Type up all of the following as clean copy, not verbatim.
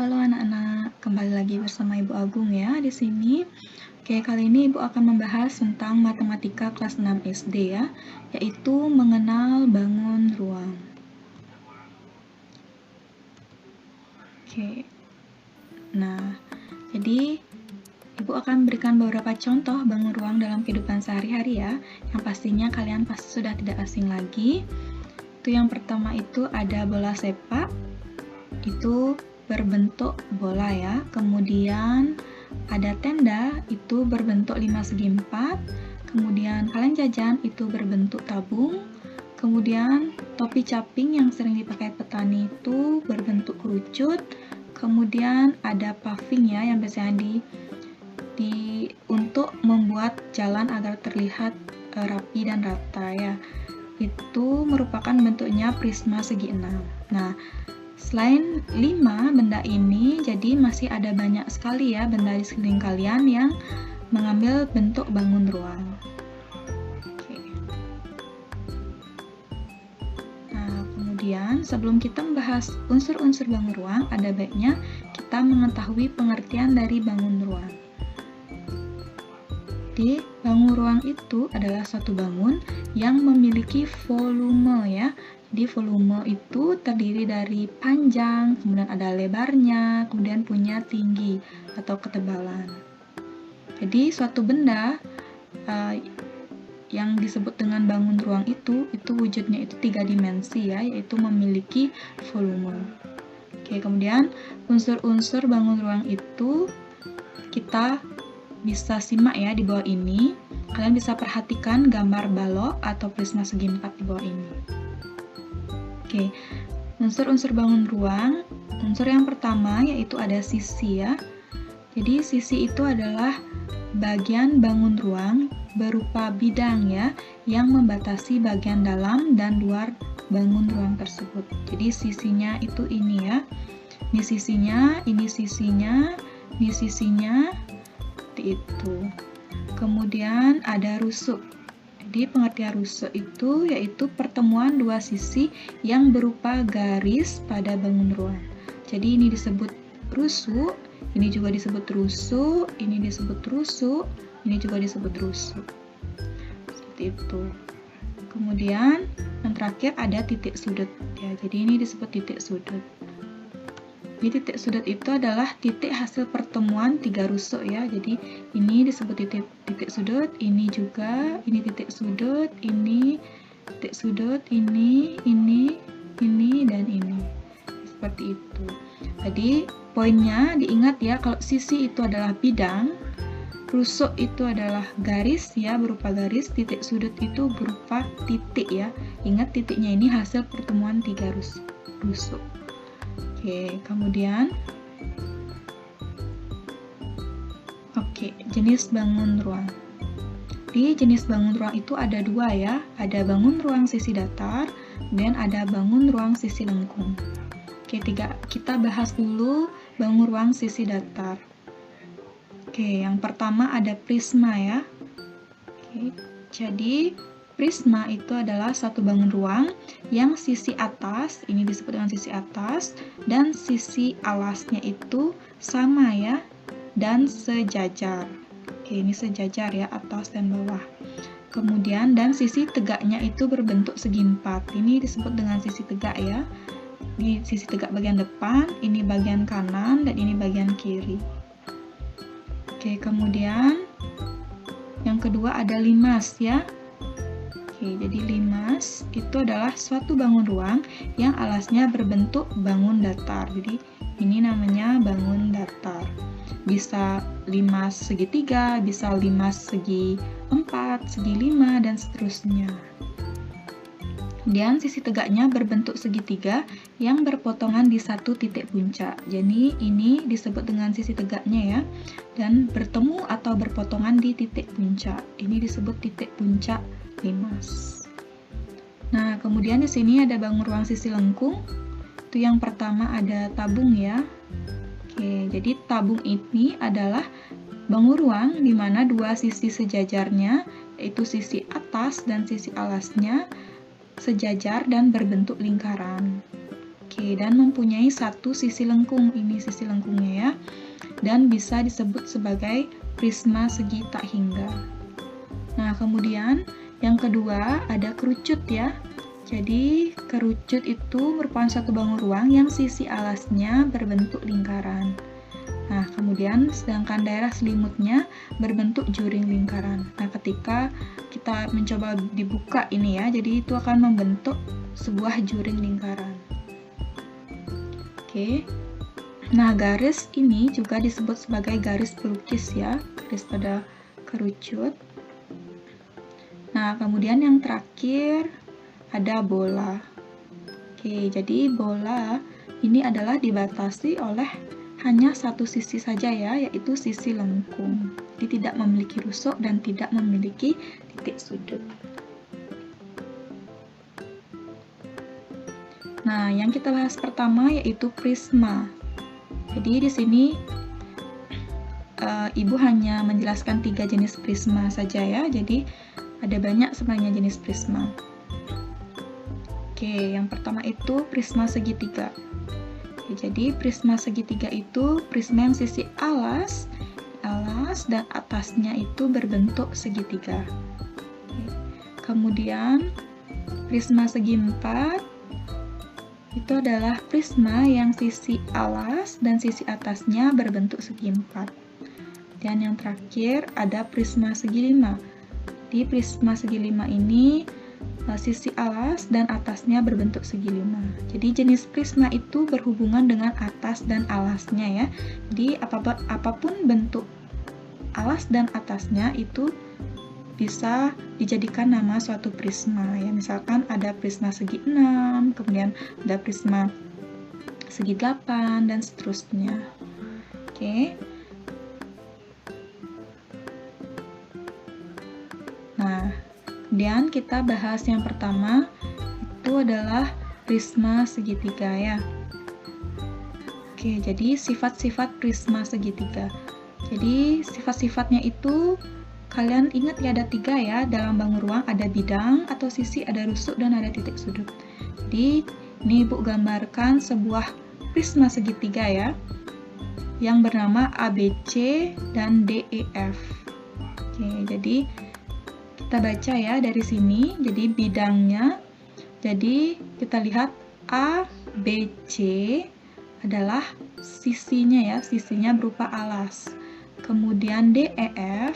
Halo anak-anak, kembali lagi bersama Ibu Agung ya di sini. Oke, kali ini Ibu akan membahas tentang matematika kelas 6 SD ya, yaitu mengenal bangun ruang. Oke. Nah, jadi Ibu akan berikan beberapa contoh bangun ruang dalam kehidupan sehari-hari ya, yang pastinya kalian pasti sudah tidak asing lagi. Itu yang pertama itu ada bola sepak. Itu berbentuk bola ya. Kemudian ada tenda, itu berbentuk 5 segi 4. Kemudian kaleng jajan itu berbentuk tabung. Kemudian topi caping yang sering dipakai petani itu berbentuk kerucut. Kemudian ada paving ya, yang biasanya untuk membuat jalan agar terlihat rapi dan rata ya. Itu merupakan bentuknya prisma segi 6. Nah, selain 5 benda ini, jadi masih ada banyak sekali ya benda di sekeliling kalian yang mengambil bentuk bangun ruang. Oke. Nah, kemudian sebelum kita membahas unsur-unsur bangun ruang, ada baiknya kita mengetahui pengertian dari bangun ruang. Jadi, bangun ruang itu adalah suatu bangun yang memiliki volume ya. Jadi volume itu terdiri dari panjang, kemudian ada lebarnya, kemudian punya tinggi atau ketebalan. Jadi suatu benda yang disebut dengan bangun ruang itu wujudnya itu 3 dimensi ya, yaitu memiliki volume. Oke, kemudian unsur-unsur bangun ruang itu kita bisa simak ya di bawah ini. Kalian bisa perhatikan gambar balok atau prisma segi 4 di bawah ini. Oke, unsur-unsur bangun ruang. Unsur yang pertama yaitu ada sisi ya. Jadi sisi itu adalah bagian bangun ruang berupa bidang ya, yang membatasi bagian dalam dan luar bangun ruang tersebut. Jadi sisinya itu ini ya. Ini sisinya, ini sisinya, ini sisinya, seperti itu. Kemudian ada rusuk. Jadi pengertian rusuk itu yaitu pertemuan dua sisi yang berupa garis pada bangun ruang. Jadi ini disebut rusuk, ini juga disebut rusuk, ini disebut rusuk, ini juga disebut rusuk. Seperti itu. Kemudian yang terakhir ada titik sudut ya. Jadi ini disebut titik sudut. Jadi titik sudut itu adalah titik hasil pertemuan 3 rusuk ya. Jadi ini disebut titik sudut, ini juga, ini titik sudut, ini titik sudut, ini, dan ini. Seperti itu. Jadi poinnya diingat ya, kalau sisi itu adalah bidang, rusuk itu adalah garis ya, berupa garis, titik sudut itu berupa titik ya. Ingat titiknya ini hasil pertemuan 3 rusuk. Oke, kemudian jenis bangun ruang. Di jenis bangun ruang itu ada 2 ya, ada bangun ruang sisi datar dan ada bangun ruang sisi lengkung. Oke, kita bahas dulu bangun ruang sisi datar. Oke, yang pertama ada prisma ya. Oke, jadi prisma itu adalah satu bangun ruang yang sisi atas, ini disebut dengan sisi atas, dan sisi alasnya itu sama ya, dan sejajar. Oke, ini sejajar ya, atas dan bawah. Kemudian, dan sisi tegaknya itu berbentuk segi 4. Ini disebut dengan sisi tegak ya. Ini sisi tegak bagian depan, ini bagian kanan, dan ini bagian kiri. Oke, kemudian yang kedua ada limas ya. Oke, jadi limas itu adalah suatu bangun ruang yang alasnya berbentuk bangun datar. Jadi ini namanya bangun datar. Bisa limas segitiga, bisa limas segi 4, segi 5, dan seterusnya. Kemudian sisi tegaknya berbentuk segitiga yang berpotongan di satu titik puncak. Jadi ini disebut dengan sisi tegaknya ya, dan bertemu atau berpotongan di titik puncak. Ini disebut titik puncak limas. Nah, kemudian di sini ada bangun ruang sisi lengkung. Itu yang pertama ada tabung ya. Oke, jadi tabung ini adalah bangun ruang di mana dua sisi sejajarnya, yaitu sisi atas dan sisi alasnya, sejajar dan berbentuk lingkaran. Oke, dan mempunyai satu sisi lengkung. Ini sisi lengkungnya ya. Dan bisa disebut sebagai prisma segi tak hingga. Nah, kemudian yang kedua ada kerucut ya. Jadi, kerucut itu merupakan suatu bangun ruang yang sisi alasnya berbentuk lingkaran. Nah, kemudian sedangkan daerah selimutnya berbentuk juring lingkaran. Nah, ketika kita mencoba dibuka ini ya, jadi itu akan membentuk sebuah juring lingkaran. Oke. Nah, garis ini juga disebut sebagai garis pelukis ya, garis pada kerucut. Nah, kemudian yang terakhir ada bola. Oke, jadi bola ini adalah dibatasi oleh hanya satu sisi saja ya, yaitu sisi lengkung. Jadi tidak memiliki rusuk dan tidak memiliki titik sudut. Nah, yang kita bahas pertama yaitu prisma. Jadi di sini Ibu hanya menjelaskan 3 jenis prisma saja ya. Jadi ada banyak sebenarnya jenis prisma. Oke, yang pertama itu prisma segitiga. Oke, jadi prisma segitiga itu prisma yang sisi alas dan atasnya itu berbentuk segitiga. Oke. Kemudian prisma segi empat itu adalah prisma yang sisi alas dan sisi atasnya berbentuk segi empat. Dan yang terakhir ada prisma segi lima. Di prisma segi lima ini sisi alas dan atasnya berbentuk segi lima. Jadi jenis prisma itu berhubungan dengan atas dan alasnya ya. Jadi apapun bentuk alas dan atasnya itu bisa dijadikan nama suatu prisma ya. Misalkan ada prisma segi 6, kemudian ada prisma segi 8 dan seterusnya. Oke. Nah, kemudian kita bahas yang pertama, itu adalah prisma segitiga ya. Oke, jadi sifat-sifat prisma segitiga. Jadi sifat-sifatnya itu kalian ingat ya, ada 3 ya, dalam bangun ruang ada bidang atau sisi, ada rusuk, dan ada titik sudut. Jadi ini Ibu gambarkan sebuah prisma segitiga ya, yang bernama ABC dan DEF. Oke, jadi kita baca ya dari sini. Jadi bidangnya, jadi kita lihat ABC adalah sisinya ya, sisinya berupa alas. Kemudian DEF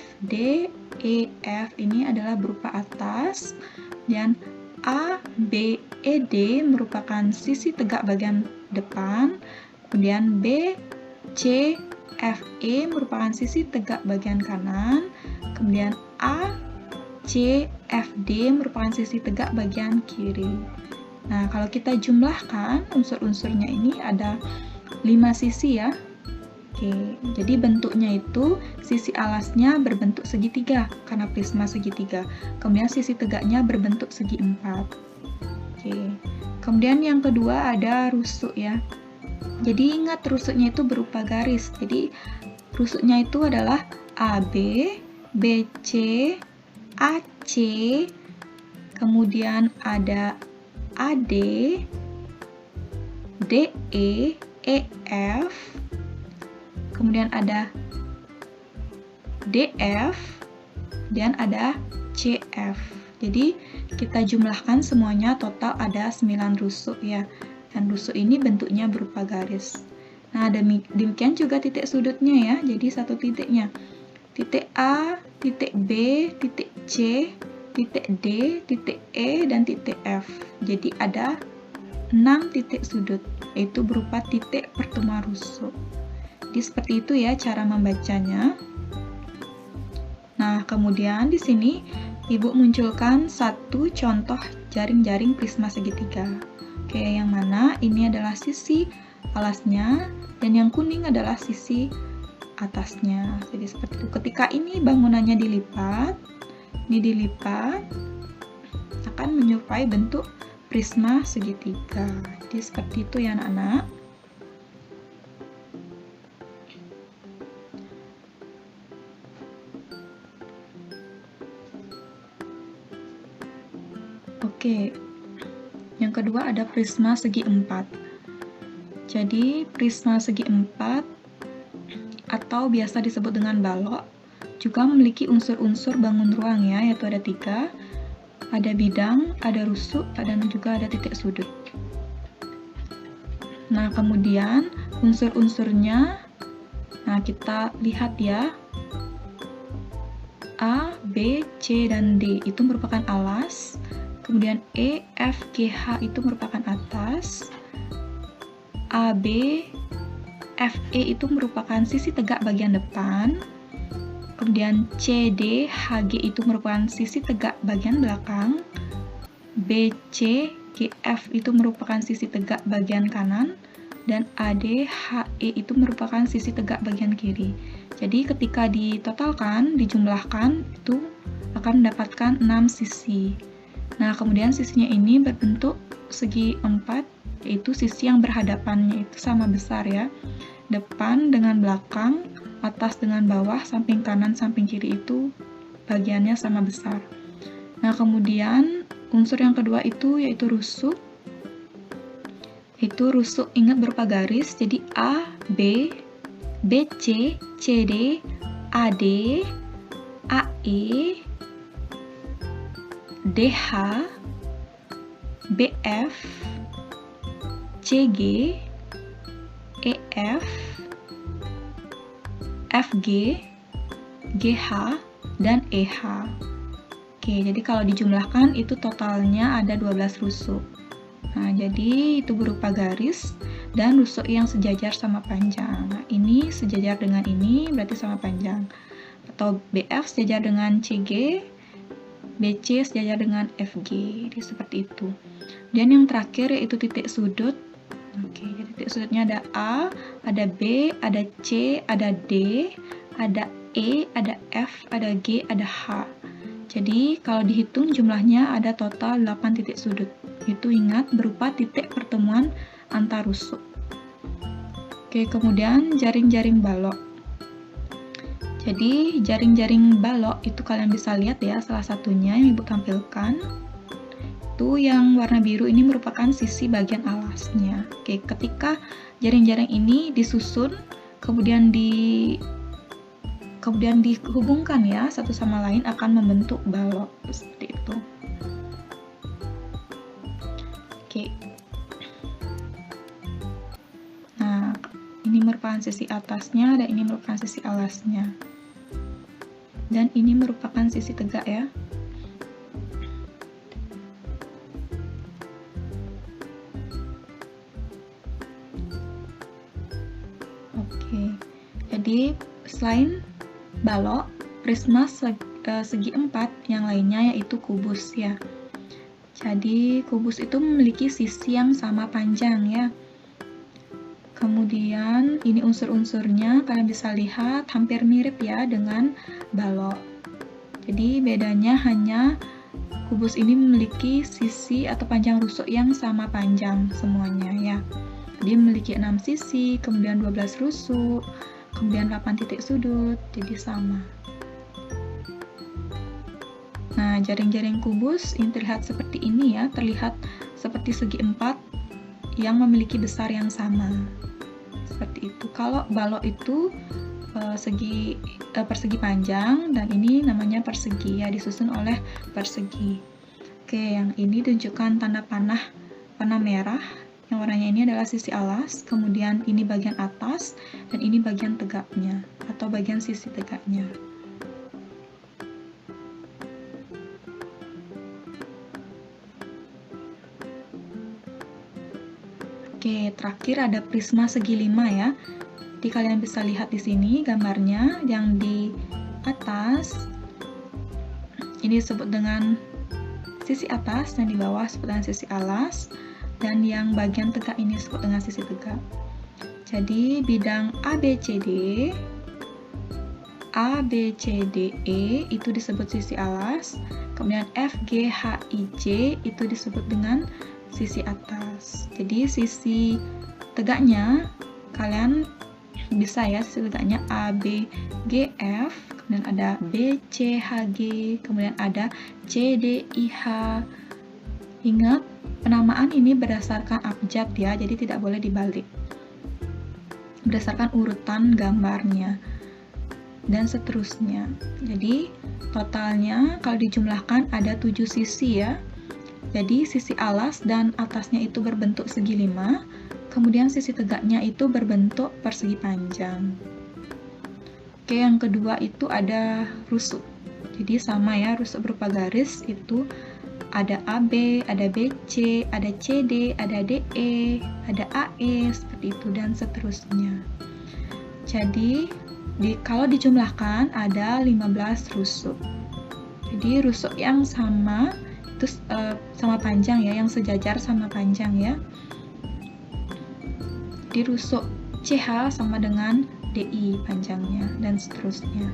ini adalah berupa atas, dan ABED merupakan sisi tegak bagian depan. Kemudian BCFE merupakan sisi tegak bagian kanan. Kemudian CFD merupakan sisi tegak bagian kiri. Nah, kalau kita jumlahkan unsur-unsurnya ini ada 5 sisi ya. Oke, jadi bentuknya itu sisi alasnya berbentuk segitiga karena prisma segitiga. Kemudian sisi tegaknya berbentuk segi 4. Oke. Kemudian yang kedua ada rusuk ya. Jadi ingat rusuknya itu berupa garis. Jadi rusuknya itu adalah AB, BC, AC, kemudian ada AD, DE, EF, kemudian ada DF, dan ada CF. Jadi kita jumlahkan semuanya, total ada 9 rusuk ya. Dan rusuk ini bentuknya berupa garis. Nah, demikian juga titik sudutnya ya. Jadi satu titiknya. Titik A, titik B, titik C, titik D, titik E, dan titik F. Jadi ada 6 titik sudut, yaitu berupa titik pertemuan rusuk. Jadi seperti itu ya cara membacanya. Nah, kemudian di sini Ibu munculkan satu contoh jaring-jaring prisma segitiga. Oke, yang mana ini adalah sisi alasnya, dan yang kuning adalah sisi atasnya. Jadi seperti itu. Ketika ini bangunannya dilipat, ini dilipat, akan menyerupai bentuk prisma segitiga. Jadi seperti itu ya anak-anak. Oke, yang kedua ada prisma segi 4. Jadi prisma segi 4 atau biasa disebut dengan balok juga memiliki unsur-unsur bangun ruang ya, yaitu ada 3. Ada bidang, ada rusuk, dan juga ada titik sudut. Nah, kemudian unsur-unsurnya, nah kita lihat ya, A, B, C, dan D itu merupakan alas, kemudian E, F, G, H itu merupakan atas, A, B, F, E itu merupakan sisi tegak bagian depan, kemudian C, D, H, G itu merupakan sisi tegak bagian belakang, B, C, G, F itu merupakan sisi tegak bagian kanan, dan A, D, H, E itu merupakan sisi tegak bagian kiri. Jadi ketika ditotalkan, dijumlahkan, itu akan mendapatkan 6 sisi. Nah, kemudian sisinya ini berbentuk segi 4, yaitu sisi yang berhadapannya itu sama besar ya. Depan dengan belakang, atas dengan bawah, samping kanan, samping kiri itu bagiannya sama besar. Nah, kemudian unsur yang kedua itu yaitu rusuk. Itu rusuk ingat berupa garis, jadi A, B, BC, CD, AD, AE, DH, BF, CG, EF, FG, GH, dan EH. Oke, jadi kalau dijumlahkan itu totalnya ada 12 rusuk. Nah, jadi itu berupa garis dan rusuk yang sejajar sama panjang. Nah, ini sejajar dengan ini berarti sama panjang. Atau BF sejajar dengan CG, BC sejajar dengan FG. Jadi seperti itu. Dan yang terakhir yaitu titik sudut. Oke, jadi titik sudutnya ada A, ada B, ada C, ada D, ada E, ada F, ada G, ada H. Jadi kalau dihitung jumlahnya ada total 8 titik sudut. Itu ingat berupa titik pertemuan antar rusuk. Oke, kemudian jaring-jaring balok. Jadi jaring-jaring balok itu kalian bisa lihat ya, salah satunya yang Ibu tampilkan. Itu yang warna biru ini merupakan sisi bagian alasnya. Oke, ketika jaring-jaring ini disusun, kemudian dihubungkan ya satu sama lain akan membentuk balok seperti itu. Oke. Nah, ini merupakan sisi atasnya dan ini merupakan sisi alasnya. Dan ini merupakan sisi tegak ya. Oke, jadi selain balok, prisma segi 4 yang lainnya yaitu kubus ya. Jadi kubus itu memiliki sisi yang sama panjang ya. Kemudian ini unsur-unsurnya kalian bisa lihat hampir mirip ya dengan balok. Jadi bedanya hanya kubus ini memiliki sisi atau panjang rusuk yang sama panjang semuanya ya. Dia memiliki 6 sisi, kemudian 12 rusuk, kemudian 8 titik sudut, jadi sama. Nah, jaring-jaring kubus ini terlihat seperti ini ya, terlihat seperti segi 4 yang memiliki besar yang sama. Seperti itu. Kalau balok itu persegi panjang, dan ini namanya persegi ya, disusun oleh persegi. Oke, yang ini tunjukkan tanda panah merah. Yang warnanya ini adalah sisi alas, kemudian ini bagian atas, dan ini bagian tegaknya, atau bagian sisi tegaknya. Oke, terakhir ada prisma segi 5 ya. Jadi kalian bisa lihat di sini gambarnya, yang di atas ini disebut dengan sisi atas, dan di bawah disebut dengan sisi alas, dan yang bagian tegak ini disebut dengan sisi tegak. Jadi bidang ABCD, ABCDE itu disebut sisi alas, kemudian FGHIJ itu disebut dengan sisi atas. Jadi sisi tegaknya kalian bisa ya, sisi tegaknya ABGF, kemudian ada BCHG, kemudian ada CDIH. Ingat, penamaan ini berdasarkan abjad ya, jadi tidak boleh dibalik. berdasarkan urutan gambarnya dan seterusnya. Jadi totalnya kalau dijumlahkan ada 7 sisi ya. Jadi sisi alas dan atasnya itu berbentuk segi 5, kemudian sisi tegaknya itu berbentuk persegi panjang. Oke, yang kedua itu ada rusuk. Jadi sama ya, rusuk berupa garis itu ada AB, ada BC, ada CD, ada DE, ada AE, seperti itu dan seterusnya. Jadi kalau dijumlahkan ada 15 rusuk. Jadi rusuk yang sama itu sama panjang ya, yang sejajar sama panjang ya. Di rusuk CH sama dengan DI panjangnya dan seterusnya.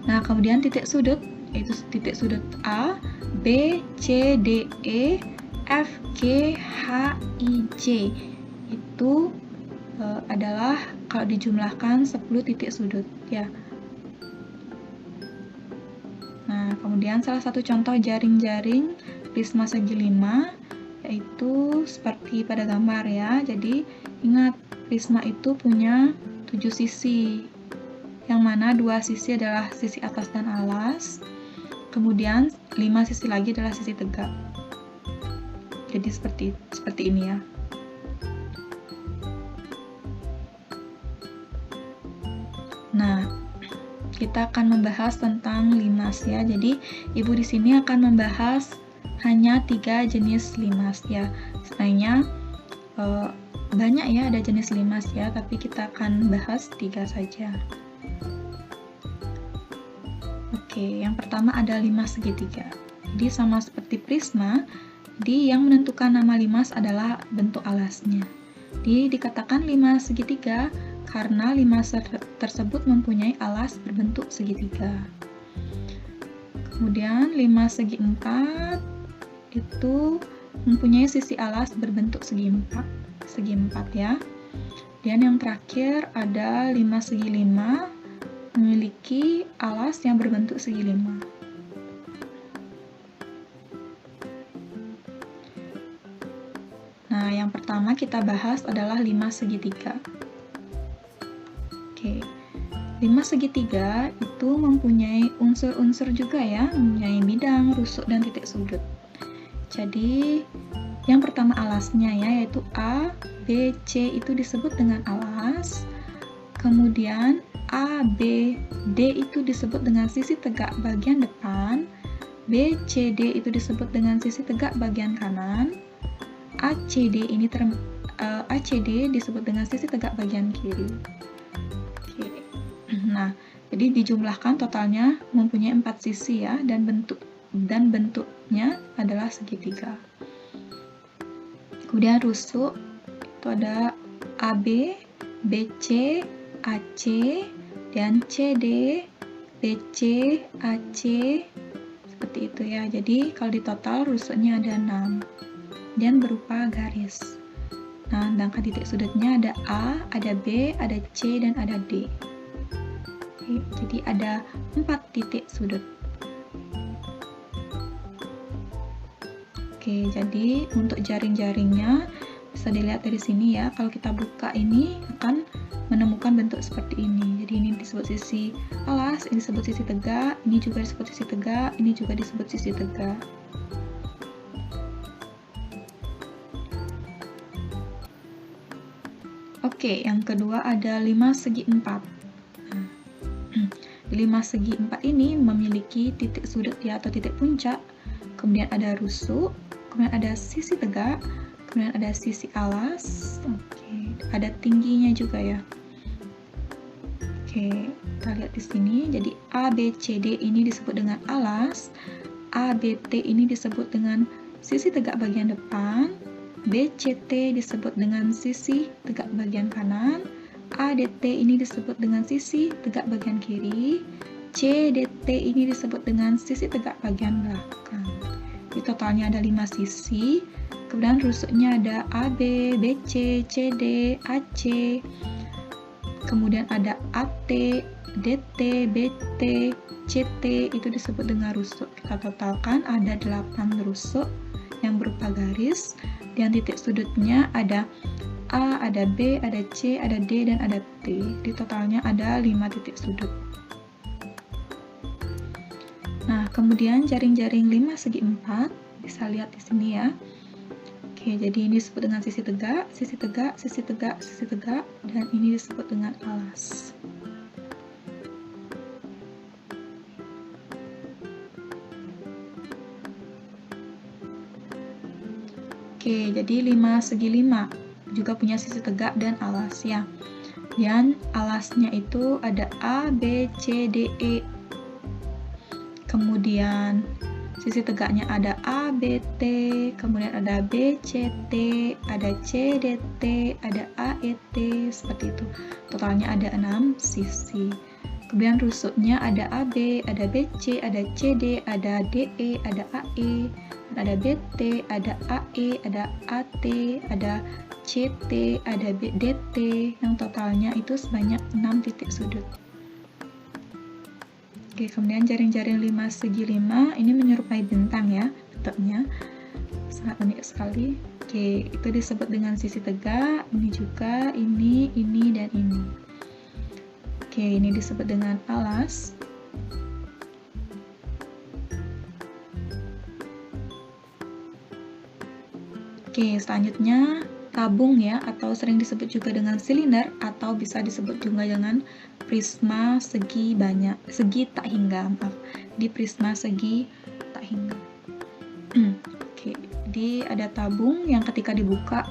Nah, kemudian titik sudut yaitu titik sudut A, B, C, D, E, F, G, H, I, J itu adalah kalau dijumlahkan 10 titik sudut ya. Nah, kemudian salah satu contoh jaring-jaring prisma segi 5 yaitu seperti pada gambar ya. Jadi ingat, prisma itu punya 7 sisi, yang mana 2 sisi adalah sisi atas dan alas, kemudian 5 sisi lagi adalah sisi tegak. Jadi seperti ini ya. Nah, kita akan membahas tentang limas ya. Jadi ibu di sini akan membahas hanya 3 jenis limas ya. Sebenarnya banyak ya ada jenis limas ya, tapi kita akan bahas 3 saja. Oke, yang pertama ada limas segitiga. Jadi sama seperti prisma, yang menentukan nama limas adalah bentuk alasnya. Jadi dikatakan limas segitiga karena limas tersebut mempunyai alas berbentuk segitiga. Kemudian limas segi 4 itu mempunyai sisi alas berbentuk segi 4 ya. Dan yang terakhir ada limas segi 5 memiliki alas yang berbentuk segi 5. Nah, yang pertama kita bahas adalah limas segitiga. Oke, limas segitiga itu mempunyai unsur-unsur juga ya, mempunyai bidang, rusuk, dan titik sudut. Jadi, yang pertama alasnya ya, yaitu A, B, C itu disebut dengan alas. Kemudian A, B, D itu disebut dengan sisi tegak bagian depan. B, C, D itu disebut dengan sisi tegak bagian kanan. ACD disebut dengan sisi tegak bagian kiri. Oke. Nah, jadi dijumlahkan totalnya mempunyai 4 sisi ya, dan bentuknya adalah segitiga. Kemudian rusuk itu ada AB, BC, AC, dan CD, BC, AC, seperti itu ya. Jadi kalau di total rusuknya ada 6 dan berupa garis. Nah, sedangkan titik sudutnya ada A, ada B, ada C, dan ada D. Oke, jadi ada 4 titik sudut. Oke, jadi untuk jaring-jaringnya bisa dilihat dari sini ya. Kalau kita buka ini akan menemukan bentuk seperti ini. Jadi ini disebut sisi alas, ini disebut sisi tegak, ini juga disebut sisi tegak, ini juga disebut sisi tegak. Oke, yang kedua ada limas segi 4. Nah, limas segi 4 ini memiliki titik sudut ya, atau titik puncak, kemudian ada rusuk, kemudian ada sisi tegak, kemudian ada sisi alas. Oke, ada tingginya juga ya. Oke, kita lihat di sini. Jadi A, B, C, D ini disebut dengan alas, A, B, T ini disebut dengan sisi tegak bagian depan, BCT disebut dengan sisi tegak bagian kanan, ADT ini disebut dengan sisi tegak bagian kiri, CDT ini disebut dengan sisi tegak bagian belakang. Di totalnya ada 5 sisi, kemudian rusuknya ada AB, BC, CD, AC, kemudian ada AT, DT, BT, CT itu disebut dengan rusuk. Kita totalkan ada 8 rusuk yang berupa garis, dan titik sudutnya ada A, ada B, ada C, ada D, dan ada T. Di totalnya ada 5 titik sudut. Nah, kemudian jaring-jaring 5 segi 4, bisa lihat di sini ya. Oke, jadi ini disebut dengan sisi tegak, sisi tegak, sisi tegak, sisi tegak, dan ini disebut dengan alas. Oke, jadi 5 segi 5 juga punya sisi tegak dan alas ya. Dan alasnya itu ada A, B, C, D, E. Kemudian sisi tegaknya ada A, B, T, kemudian ada B, C, T, ada C, D, T, ada A, E, T, seperti itu. Totalnya ada 6 sisi. Kemudian rusuknya ada AB, ada BC, ada CD, ada DE, ada AE, ada BT, ada AE, ada AT, ada CT, ada DT, yang totalnya itu sebanyak 6 titik sudut. Oke, kemudian jaring-jaring 5 segi 5 ini menyerupai bintang ya, bentuknya sangat unik sekali. Oke, itu disebut dengan sisi tegak, ini juga, ini, dan ini. Oke, ini disebut dengan alas. Oke, selanjutnya tabung ya, atau sering disebut juga dengan silinder, atau bisa disebut juga dengan prisma segi banyak, segi tak hingga, maaf, di prisma segi tak hingga. Oke, jadi ada tabung yang ketika dibuka,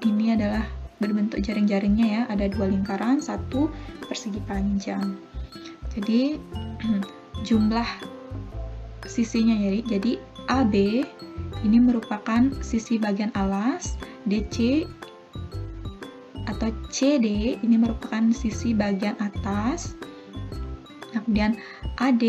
ini adalah berbentuk jaring-jaringnya ya, ada 2 lingkaran, 1 persegi panjang. Jadi jumlah sisinya ya, jadi AB ini merupakan sisi bagian alas, DC atau CD ini merupakan sisi bagian atas. Nah, kemudian AD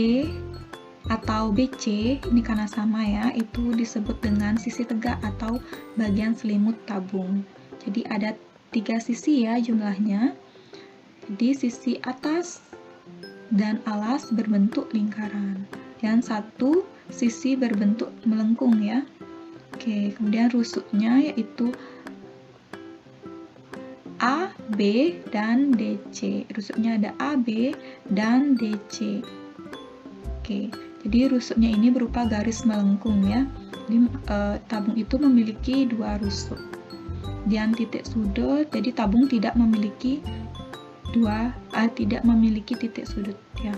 atau BC ini karena sama ya, itu disebut dengan sisi tegak atau bagian selimut tabung. Jadi ada 3 sisi ya jumlahnya. Jadi sisi atas dan alas berbentuk lingkaran, dan 1 sisi berbentuk melengkung ya. Oke, kemudian rusuknya yaitu A, B, dan DC. Rusuknya ada A, B, dan DC. Oke, jadi rusuknya ini berupa garis melengkung ya. Jadi tabung itu memiliki 2 rusuk. Dan titik sudut, jadi tabung tidak memiliki titik sudut ya.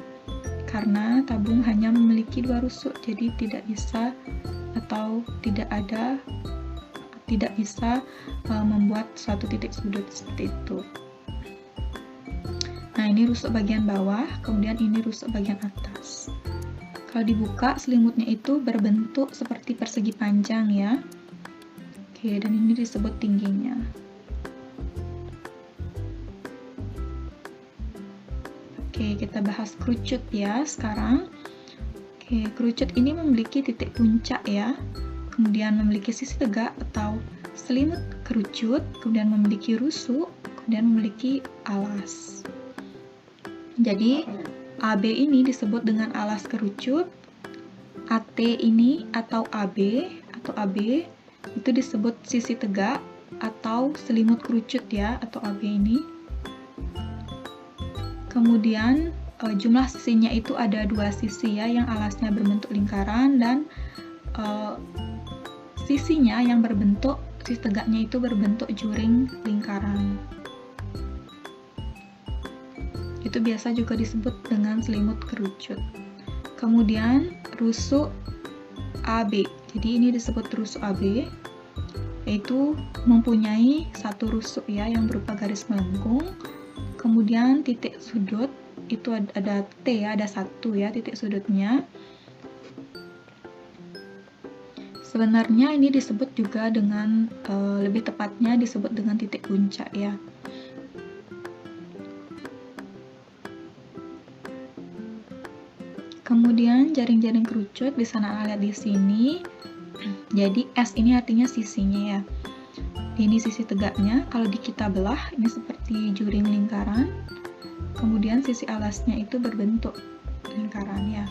Karena tabung hanya memiliki 2 rusuk, jadi tidak bisa membuat suatu titik sudut seperti itu. Nah, ini rusuk bagian bawah, kemudian ini rusuk bagian atas. Kalau dibuka, selimutnya itu berbentuk seperti persegi panjang ya. Oke, dan ini disebut tingginya. Oke, kita bahas kerucut ya sekarang. Oke, kerucut ini memiliki titik puncak ya, kemudian memiliki sisi tegak atau selimut kerucut, kemudian memiliki rusuk, kemudian memiliki alas. Jadi AB ini disebut dengan alas kerucut, AT ini atau AB itu disebut sisi tegak atau selimut kerucut ya, atau AB ini. Kemudian jumlah sisinya itu ada 2 sisi ya, yang alasnya berbentuk lingkaran, dan sisinya yang berbentuk, sisi tegaknya itu berbentuk juring lingkaran. Itu biasa juga disebut dengan selimut kerucut. Kemudian rusuk AB, jadi ini disebut rusuk AB, yaitu mempunyai 1 rusuk ya yang berupa garis melengkung. Kemudian titik sudut itu ada T ya, ada 1 ya titik sudutnya. Sebenarnya ini disebut juga dengan lebih tepatnya disebut dengan titik puncak ya. Kemudian jaring-jaring kerucut bisa Anak lihat di sini. Jadi S ini artinya sisinya ya. Ini sisi tegaknya, kalau kita belah ini seperti juring lingkaran. Kemudian sisi alasnya itu berbentuk lingkaran ya.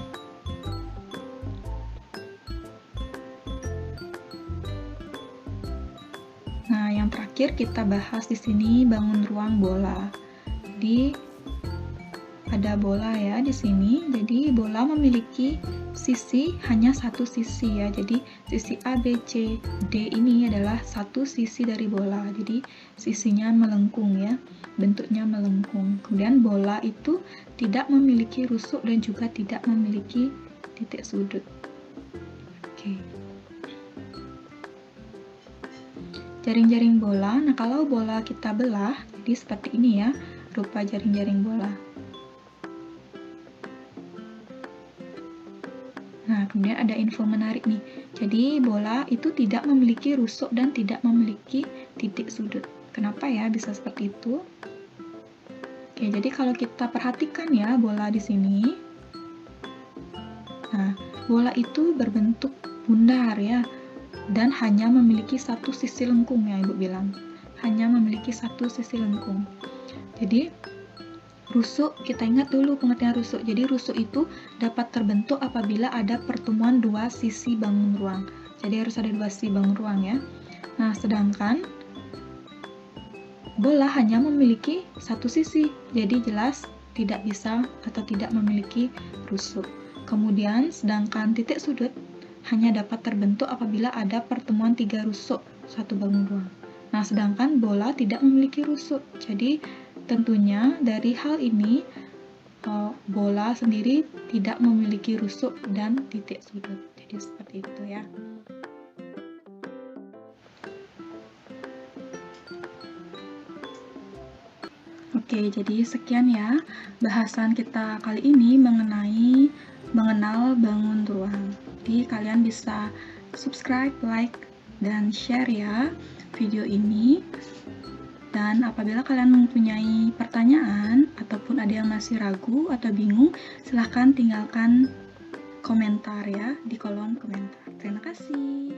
Nah, yang terakhir terakhir kita bahas di sini bangun ruang bola. Jadi ada bola ya di sini. Jadi bola memiliki sisi hanya satu sisi ya. Jadi sisi A, B, C, D ini adalah satu sisi dari bola. Jadi sisinya melengkung ya. Bentuknya melengkung. Kemudian bola itu tidak memiliki rusuk dan juga tidak memiliki titik sudut. Oke. Jaring-jaring bola, nah kalau bola kita belah, jadi seperti ini ya, rupa jaring-jaring bola. Nah, kemudian ada info menarik nih. Jadi, bola itu tidak memiliki rusuk dan tidak memiliki titik sudut. Kenapa ya bisa seperti itu? Oke, jadi kalau kita perhatikan ya bola di sini. Nah, bola itu berbentuk bundar ya. Dan hanya memiliki satu sisi lengkung ya Ibu bilang. Hanya memiliki satu sisi lengkung. Jadi, rusuk, kita ingat dulu pengertian rusuk. Jadi, rusuk itu dapat terbentuk apabila ada pertemuan dua sisi bangun ruang. Jadi, harus ada dua sisi bangun ruang ya. Nah, sedangkan bola hanya memiliki satu sisi. Jadi, jelas tidak bisa atau tidak memiliki rusuk. Kemudian, sedangkan titik sudut hanya dapat terbentuk apabila ada pertemuan tiga rusuk satu bangun ruang. Nah, sedangkan bola tidak memiliki rusuk. Jadi, tentunya dari hal ini bola sendiri tidak memiliki rusuk dan titik sudut. Jadi, seperti itu ya. Oke, jadi sekian ya bahasan kita kali ini mengenal bangun ruang. Jadi kalian bisa subscribe, like, dan share ya video ini. Dan apabila kalian mempunyai pertanyaan ataupun ada yang masih ragu atau bingung, silahkan tinggalkan komentar ya di kolom komentar. Terima kasih.